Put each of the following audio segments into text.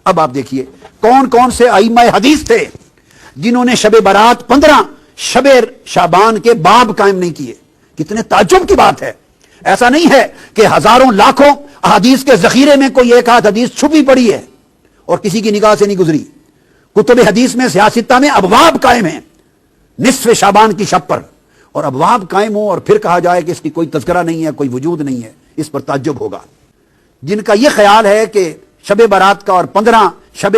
اب آپ دیکھیے کون کون سے ائمہ حدیث تھے جنہوں نے شب برات 15 شب شعبان کے باب قائم نہیں کیے. کتنے تعجب کی بات ہے. ایسا نہیں ہے کہ ہزاروں لاکھوں احادیث کے ذخیرے میں کوئی ایک آدھ حدیث چھپی پڑی ہے اور کسی کی نگاہ سے نہیں گزری. کتب حدیث میں سیاستہ میں ابواب قائم ہیں نصف شعبان کی شب پر, اور ابواب قائم ہو اور پھر کہا جائے کہ اس کی کوئی تذکرہ نہیں ہے, کوئی وجود نہیں ہے, اس پر تعجب ہوگا. جن کا یہ خیال ہے کہ شب برات کا اور 15 شب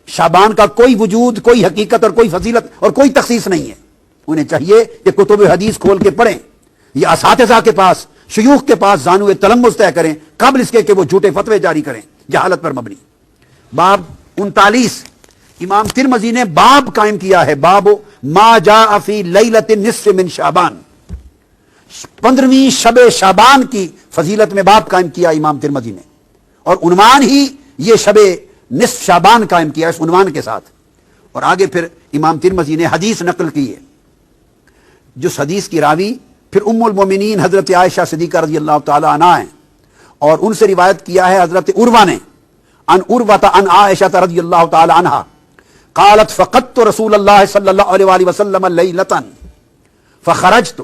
شعبان کا کوئی وجود, کوئی حقیقت اور کوئی فضیلت اور کوئی تخصیص نہیں ہے, انہیں چاہیے کہ کتب حدیث کھول کے پڑھیں یا اساتذہ کے پاس, شیوخ کے پاس زانو تلمذ طے کریں قبل اس کے کہ وہ جھوٹے فتوے جاری کریں جہالت پر مبنی. باب 39 امام ترمذی نے باب قائم کیا ہے, باب ما جاء فی لیلۃ النصف من شعبان. 15ویں شب شعبان کی فضیلت میں باب قائم کیا امام ترمذی نے, اور عنوان ہی یہ شب نصف شعبان قائم کیا اس عنوان کے ساتھ. اور آگے پھر امام ترمذی نے حدیث نقل کی ہے, جس حدیث کی راوی پھر ام المومنین حضرت عائشہ صدیقہ رضی اللہ تعالی عنہا ہیں, اور ان سے روایت کیا ہے حضرت عروہ نے عن عروہ عن عائشہ رضی اللہ تعالی عنہا قالت فقدت رسول اللہ صلی اللہ علیہ وآلہ وسلم لیلۃ فخرجت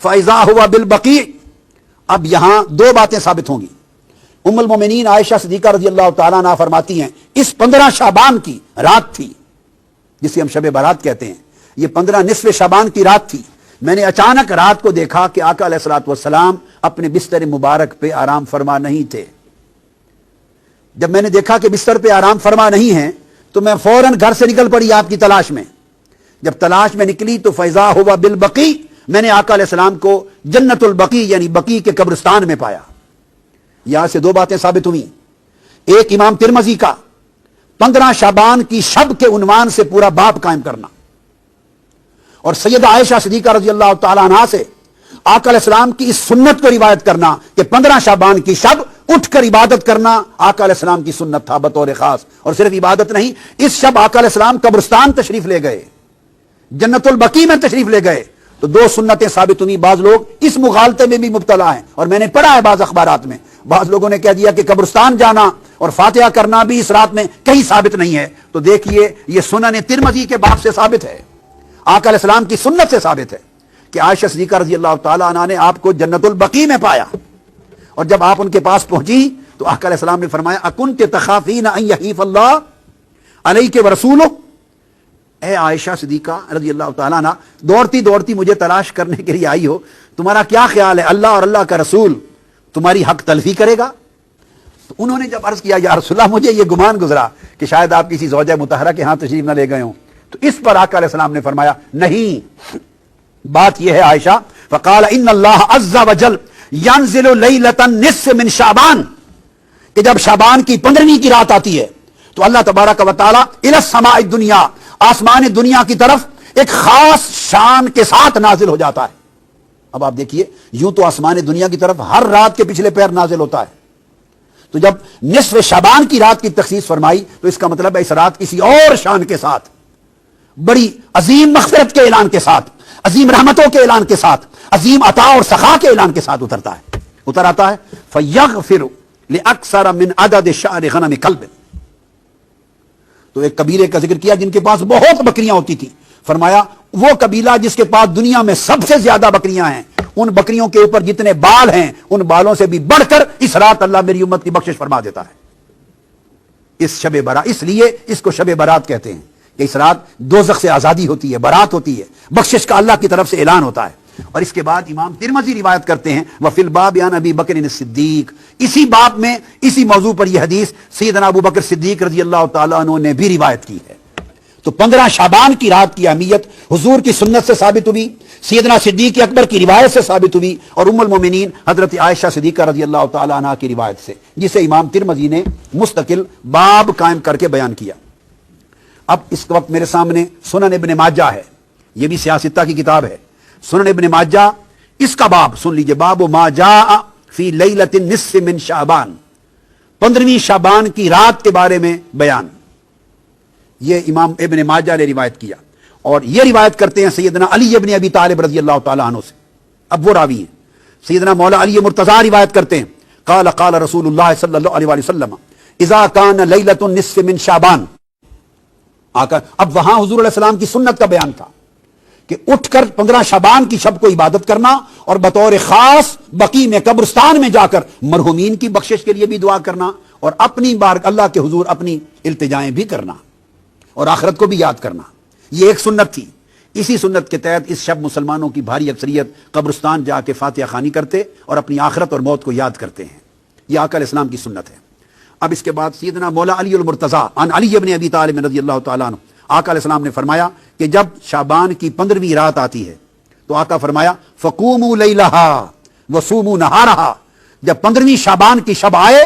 فاذا هو بالبقیع. اب یہاں دو باتیں ثابت ہوں گی. ام المومنین عائشہ صدیقہ رضی اللہ تعالی عنہا فرماتی ہیں اس 15 شعبان کی رات تھی جسے ہم شب برات کہتے ہیں, یہ 15 نصف شعبان کی رات تھی. میں نے اچانک رات کو دیکھا کہ آقا علیہ الصلوۃ والسلام اپنے بستر مبارک پہ آرام فرما نہیں تھے. جب میں نے دیکھا کہ بستر پہ آرام فرما نہیں ہیں تو میں فوراً گھر سے نکل پڑی آپ کی تلاش میں. جب تلاش میں نکلی تو فیضا ہوا بالبقیع, میں نے آقا علیہ السلام کو جنت البقیع یعنی بقیع کے قبرستان میں پایا. یہاں سے دو باتیں ثابت ہوئی. ایک امام ترمذی کا 15 شعبان کی شب کے عنوان سے پورا باب قائم کرنا, اور سیدہ عائشہ صدیقہ رضی اللہ تعالی عنہا سے آقا علیہ السلام کی اس سنت کو روایت کرنا کہ 15 شعبان کی شب اٹھ کر عبادت کرنا آقا علیہ السلام کی سنت تھا بطور خاص. اور صرف عبادت نہیں, اس شب آقا علیہ السلام قبرستان تشریف لے گئے, جنت البقیع میں تشریف لے گئے. تو دو سنتیں ثابت ہوئی. بعض لوگ اس مغالطے میں بھی مبتلا ہیں, اور میں نے پڑھا ہے بعض اخبارات میں بعض لوگوں نے کہہ دیا کہ قبرستان جانا اور فاتحہ کرنا بھی اس رات میں کہیں ثابت نہیں ہے. تو دیکھیے یہ سنن ترمذی کے باب سے ثابت ہے, آقا علیہ السلام کی سنت سے ثابت ہے کہ عائشہ صدیقہ رضی اللہ تعالی عنہا نے آپ کو جنت البقیع میں پایا. اور جب آپ ان کے پاس پہنچی تو آقا علیہ السلام نے فرمایا اکنت تخافین ان یحیف اللہ علیک ورسولہ, اے عائشہ صدیقہ رضی اللہ تعالیٰ عنہ دوڑتی دوڑتی مجھے تلاش کرنے کے لیے آئی ہو, تمہارا کیا خیال ہے اللہ اور اللہ کا رسول تمہاری حق تلفی کرے گا؟ تو انہوں نے جب عرض کیا یا رسول اللہ مجھے یہ گمان گزرا کہ شاید آپ کسی زوجہ مطہرہ کے ہاں تشریف نہ لے گئے ہوں. تو اس پر آقا علیہ السلام نے فرمایا نہیں, بات یہ ہے عائشہ, فقال ان اللہ عز وجل ينزل لیلۃ النصف من شعبان, کہ جب شعبان کی 15ویں کی رات آتی ہے تو اللہ تبارک و تعالی الی السماء الدنیا, آسمان دنیا کی طرف ایک خاص شان کے ساتھ نازل ہو جاتا ہے. اب آپ دیکھیے یوں تو آسمان دنیا کی طرف ہر رات کے پچھلے پیر نازل ہوتا ہے, تو جب نصف شعبان کی رات کی تخصیص فرمائی تو اس کا مطلب ہے اس رات کسی اور شان کے ساتھ, بڑی عظیم مغفرت کے اعلان کے ساتھ, عظیم رحمتوں کے اعلان کے ساتھ, عظیم عطا اور سخا کے اعلان کے ساتھ اتر آتا ہے. فَيَغْفِرُ لِأَكْثَرَ مِنْ عَدَدِ شَعْرِ غَنَمِ كَلْبٍ. تو ایک قبیلے کا ذکر کیا جن کے پاس بہت بکریاں ہوتی تھی. فرمایا وہ قبیلہ جس کے پاس دنیا میں سب سے زیادہ بکریاں ہیں, ان بکریوں کے اوپر جتنے بال ہیں ان بالوں سے بھی بڑھ کر اس رات اللہ میری امت کی بخشش فرما دیتا ہے. اس شب برات, اس لیے اس کو شب برات کہتے ہیں کہ اس رات دوزخ سے آزادی ہوتی ہے, برات ہوتی ہے, بخشش کا اللہ کی طرف سے اعلان ہوتا ہے. اور اس کے بعد امام ترمذی روایت کرتے ہیں وفی الباب عن ابی بکر الصدیق, اسی باب میں اسی موضوع پر یہ حدیث سیدنا ابو بکر صدیق رضی اللہ تعالیٰ عنہ نے بھی روایت کی ہے. تو 15 شعبان کی رات کی اہمیت حضور کی سنت سے ثابت ہوئی, سیدنا صدیق اکبر کی روایت سے ثابت ہوئی, اور ام المومنین حضرت عائشہ صدیقہ رضی اللہ تعالیٰ عنہ کی روایت سے, جسے امام ترمذی نے مستقل باب قائم کر کے بیان کیا. اب اس وقت میرے سامنے سنن ابن ماجہ ہے, یہ بھی سیاستہ کی کتاب ہے. سنن ابن ماجہ, اس کا باب سن لیجئے, باب ما جاء فی لیلۃ النصف من شعبان, 15ویں شعبان کی رات کے بارے میں بیان. یہ امام ابن ماجہ نے روایت کیا, اور یہ روایت کرتے ہیں سیدنا علی ابن ابی طالب رضی اللہ تعالیٰ عنہ سے. اب وہ راوی ہیں سیدنا مولا علی مرتضیٰ روایت کرتے ہیں قال قال رسول اللہ صلی اللہ علیہ وسلم اذا کان لیلۃ النصف من شعبان. اب وہاں حضور علیہ السلام کی سنت کا بیان تھا کہ اٹھ کر 15 شعبان کی شب کو عبادت کرنا اور بطور خاص بقیع میں قبرستان میں جا کر مرحومین کی بخشش کے لیے بھی دعا کرنا اور اپنی بار اللہ کے حضور اپنی التجائیں بھی کرنا اور آخرت کو بھی یاد کرنا. یہ ایک سنت تھی. اسی سنت کے تحت اس شب مسلمانوں کی بھاری اکثریت قبرستان جا کے فاتحہ خوانی کرتے اور اپنی آخرت اور موت کو یاد کرتے ہیں. یہ آقا علیہ السلام کی سنت ہے. اب اس کے بعد سیدنا مولا علی المرتضیٰ عن علی ابن ابی طالب رضی اللہ تعالیٰ عنہ، آقا علیہ السلام نے فرمایا کہ جب شعبان کی 15ویں رات آتی ہے تو آقا فرمایا فقوموا لیلہا وصوموا نہارہا. جب 15ویں شعبان کی شب آئے،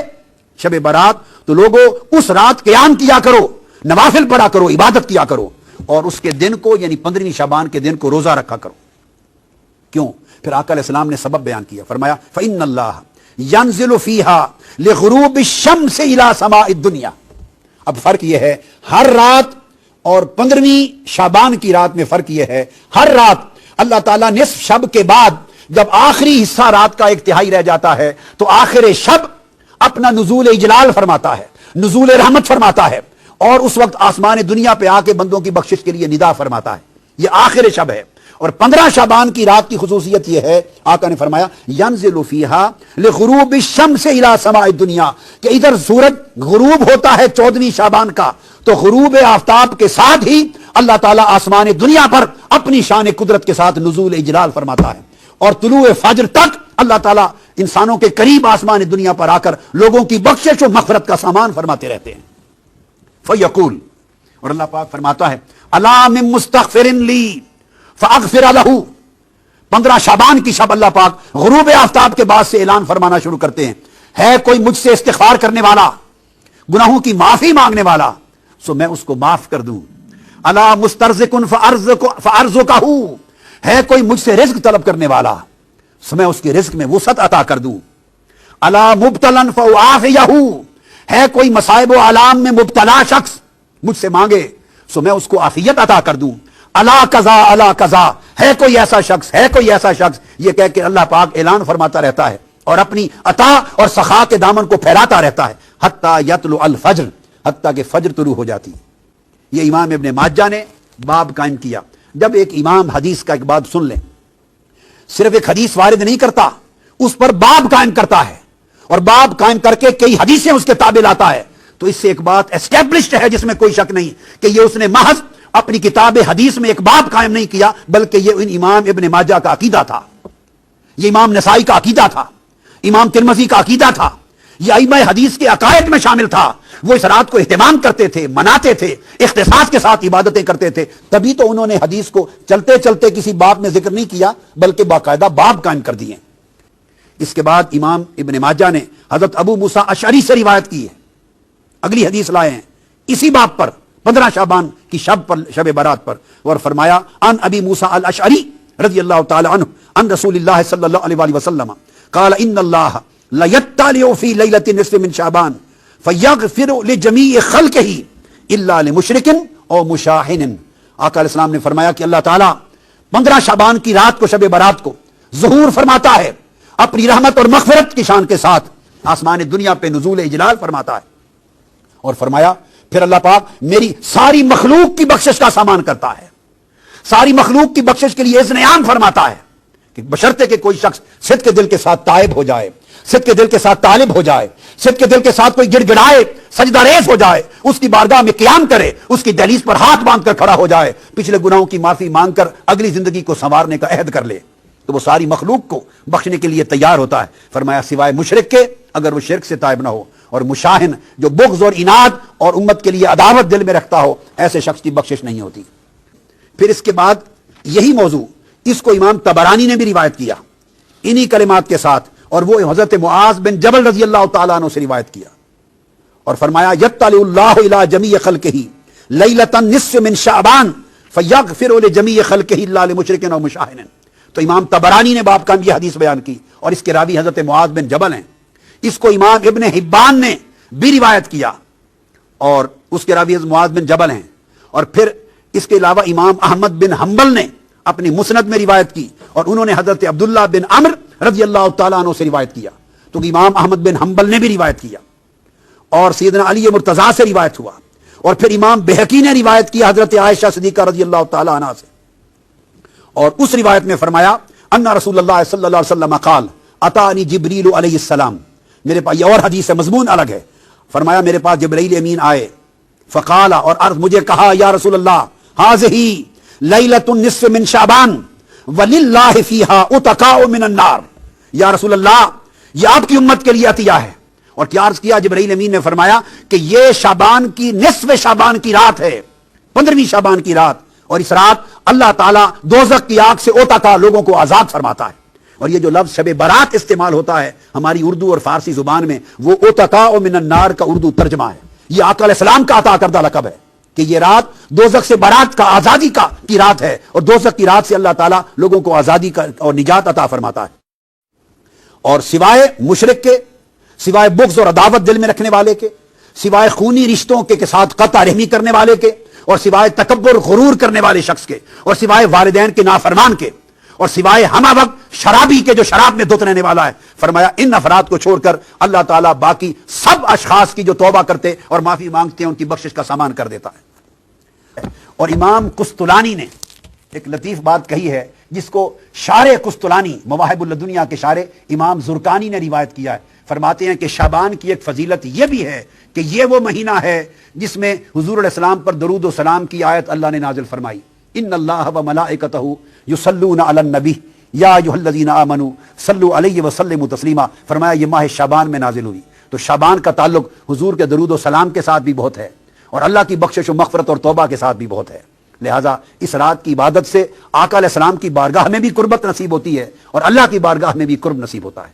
شب برات، تو لوگوں اس رات قیام کیا کرو، نوافل پڑھا کرو، عبادت کیا کرو، اور اس کے دن کو یعنی 15ویں شعبان کے دن کو روزہ رکھا کرو. کیوں؟ پھر آقا علیہ السلام نے سبب بیان کیا. فرمایا فإن اللہ ينزل فيها لغروب الشمس الى سماء الدنيا. اب فرق یہ ہے ہر رات اور 15ویں شعبان کی رات میں فرق یہ ہے، ہر رات اللہ تعالیٰ نصف شب کے بعد جب آخری حصہ رات کا 1/3 رہ جاتا ہے تو آخر شب اپنا نزول اجلال فرماتا ہے، نزول رحمت فرماتا ہے، اور اس وقت آسمان دنیا پہ آ کے بندوں کی بخشش کے لیے ندا فرماتا ہے. یہ آخر شب ہے. اور 15 شعبان کی رات کی خصوصیت یہ ہے، آقا نے فرمایا ینزل فیہا لغروب الشمس الی سماء الدنیا، کہ ادھر سورج غروب ہوتا ہے 14ویں شعبان کا، تو غروب آفتاب کے ساتھ ہی اللہ تعالیٰ آسمان دنیا پر اپنی شان قدرت کے ساتھ نزول اجلال فرماتا ہے، اور طلوع فجر تک اللہ تعالیٰ انسانوں کے قریب آسمان دنیا پر آ کر لوگوں کی بخشش و مغفرت کا سامان فرماتے رہتے ہیں. فیقول، اور اللہ پاک فرماتا ہے الا من مستغفر لی فاغفر لہ. 15 شعبان کی شب اللہ پاک غروب آفتاب کے بعد سے اعلان فرمانا شروع کرتے ہیں، ہے کوئی مجھ سے استغفار کرنے والا، گناہوں کی معافی مانگنے والا، سو میں اس کو معاف کر دوں. الا مسترزق فارزقہ، ہے کوئی مجھ سے رزق طلب کرنے والا، سو میں اس کے رزق میں وسعت عطا کر دوں. الا مبتلا فاعافیہ، ہے کوئی مصائب و آلام میں مبتلا شخص مجھ سے مانگے، سو میں اس کو عافیت عطا کر دوں. الا قضا الا قضا، ہے کوئی ایسا شخص، ہے کوئی ایسا شخص، یہ کہہ کے اللہ پاک اعلان فرماتا رہتا ہے اور اپنی عطا اور سخا کے دامن کو پھیلاتا رہتا ہے حتی یطلع الفجر، حتیٰ کہ فجر طلوع ہو جاتی. یہ امام ابن ماجہ نے باب قائم کیا. جب ایک امام حدیث کا ایک بات سن لے، صرف ایک حدیث وارد نہیں کرتا، اس پر باب قائم کرتا ہے، اور باب قائم کر کے کئی حدیثیں اس کے تابع لاتا ہے، تو اس سے ایک بات اسٹیبلشڈ ہے جس میں کوئی شک نہیں کہ یہ اس نے محض اپنی کتاب حدیث میں ایک باب قائم نہیں کیا، بلکہ یہ ان امام ابن ماجہ کا عقیدہ تھا، یہ امام نسائی کا عقیدہ تھا، امام ترمذی کا عقیدہ تھا، یہ ائمہ حدیث کے عقائد میں شامل تھا. وہ اس رات کو اہتمام کرتے تھے، مناتے تھے، اختصاص کے ساتھ عبادتیں کرتے تھے. تبھی تو انہوں نے حدیث کو چلتے چلتے کسی باب میں ذکر نہیں کیا، بلکہ باقاعدہ باب قائم کر دیے. اس کے بعد امام ابن ماجہ نے حضرت ابو موسیٰ اشعری سے روایت کی ہے، اگلی حدیث لائے ہیں اسی باب پر، 15 شعبان کی شب پر، شب برات پر، اور فرمایا ان ابی موسیٰ الاشعری رضی اللہ تعالی عنہ ان رسول اللہ صلی اللہ علیہ وآلہ وسلم قال ان اللہ لیطلع فی لیلۃ النصف من شعبان فیغفر لجمیع خلقہ الا لمشرک او مشاہن. آقا علیہ السلام نے فرمایا کہ اللہ تعالیٰ 15 شعبان کی رات کو، شب برات کو ظہور فرماتا ہے، اپنی رحمت اور مغفرت کی شان کے ساتھ آسمان دنیا پہ نزول اجلال فرماتا ہے، اور فرمایا پھر اللہ پاک میری ساری مخلوق کی بخشش کا سامان کرتا ہے، ساری مخلوق کی بخشش کے لیے اذن عام فرماتا ہے کہ بشرطے کہ کوئی شخص صدق کے دل کے ساتھ تائب ہو جائے، صدق کے دل کے ساتھ طالب ہو جائے، صدق کے دل کے ساتھ کوئی گڑ گڑائے، سجدہ ریز ہو جائے، اس کی بارگاہ میں قیام کرے، اس کی دہلیز پر ہاتھ باندھ کر کھڑا ہو جائے، پچھلے گناہوں کی معافی مانگ کر اگلی زندگی کو سنوارنے کا عہد کر لے، تو وہ ساری مخلوق کو بخشنے کے لیے تیار ہوتا ہے. فرمایا سوائے مشرک کے، اگر وہ شرک سے تائب نہ ہو، اور مشاہن جو بغض اور اناد اور امت کے لیے عداوت دل میں رکھتا ہو، ایسے شخص کی بخشش نہیں ہوتی. پھر اس کے بعد یہی موضوع اس کو امام طبرانی نے بھی روایت کیا انہی کلمات کے ساتھ، اور وہ حضرت معاذ بن جبل رضی اللہ تعالیٰ عنہ سے روایت کیا، اور فرمایا یطلع اللہ الی جمیع خلقہ لیلۃ النصف من شعبان فیغفر لجمیع خلقہ الا لمشرک او مشاہن. تو امام طبرانی نے باب کا یہ حدیث بیان کی، اور اس کے راوی حضرت معاذ بن جبل ہیں. اس کو امام ابن حبان نے بھی روایت کیا، اور اس کے راوی حضرت معاذ بن جبل ہیں. اور پھر اس کے علاوہ امام احمد بن حنبل نے اپنی مسند میں روایت کی، اور انہوں نے حضرت عبداللہ بن عمر رضی اللہ تعالیٰ عنہ سے روایت کیا، تو امام احمد بن حنبل نے بھی روایت کیا. اور سیدنا علی مرتضیٰ سے روایت ہوا، اور پھر امام بہقی نے روایت کی حضرت عائشہ صدیقہ رضی اللہ تعالی عنہ سے، اور اس روایت میں فرمایا ان رسول اللہ صلی اللہ علیہ وسلم قال اتانی جبریل علیہ السلام، میرے پاس یہ اور حدیث ہے، مضمون الگ ہے، فرمایا میرے پاس جبرائیل امین آئے، فقال، اور عرض مجھے کہا یا رسول اللہ ہذہ لیلۃ النصف من شعبان وللہ فیہا اتقاء من النار، یا رسول اللہ یہ آپ کی امت کے لیے عطیہ ہے، اور کیا عرض کیا؟ جبرائیل امین نے فرمایا کہ یہ شعبان کی نصف شعبان کی رات ہے، 15ویں شعبان کی رات، اور اس رات اللہ تعالیٰ دوزخ کی آگ سے اوتقا لوگوں کو آزاد فرماتا ہے۔ اور یہ جو لفظ شب برات استعمال ہوتا ہے ہماری اردو اور فارسی زبان میں، وہ اوتقاء من النار کا اردو ترجمہ ہے، یہ آقا علیہ السلام کا عطا کردہ لقب ہے کہ یہ رات دوزخ سے برات کا، آزادی کی رات ہے، اور دوزخ کی رات سے اللہ تعالیٰ لوگوں کو آزادی کا اور نجات عطا فرماتا ہے۔ اور سوائے مشرک کے، سوائے بغض اور عداوت دل میں رکھنے والے کے، سوائے خونی رشتوں کے ساتھ قطع رحمی کرنے والے کے، اور سوائے تکبر غرور کرنے والے شخص کے، اور سوائے والدین کے نافرمان کے، اور سوائے ہمہ وقت شرابی کے جو شراب میں دھت رہنے والا ہے، فرمایا ان افراد کو چھوڑ کر اللہ تعالیٰ باقی سب اشخاص کی جو توبہ کرتے اور معافی مانگتے ہیں ان کی بخشش کا سامان کر دیتا ہے۔ اور امام قسطلانی نے ایک لطیف بات کہی ہے جس کو شارح قسطلانی، مواہب اللدنیہ کے شارح امام زرقانی نے روایت کیا ہے، فرماتے ہیں کہ شعبان کی ایک فضیلت یہ بھی ہے کہ یہ وہ مہینہ ہے جس میں حضور علیہ السلام پر درود و سلام کی آیت اللہ نے نازل فرمائی، ان اللہ و ملائکتہ یصلون علی النبی یا ایھا الذین آمنوا صلوا علیہ وسلموا تسلیما، فرمایا یہ ماہ شعبان میں نازل ہوئی، تو شعبان کا تعلق حضور کے درود و سلام کے ساتھ بھی بہت ہے، اور اللہ کی بخشش و مغفرت اور توبہ کے ساتھ بھی بہت ہے۔ لہٰذا اس رات کی عبادت سے آقا علیہ السلام کی بارگاہ میں بھی قربت نصیب ہوتی ہے، اور اللہ کی بارگاہ میں بھی قرب نصیب ہوتا ہے۔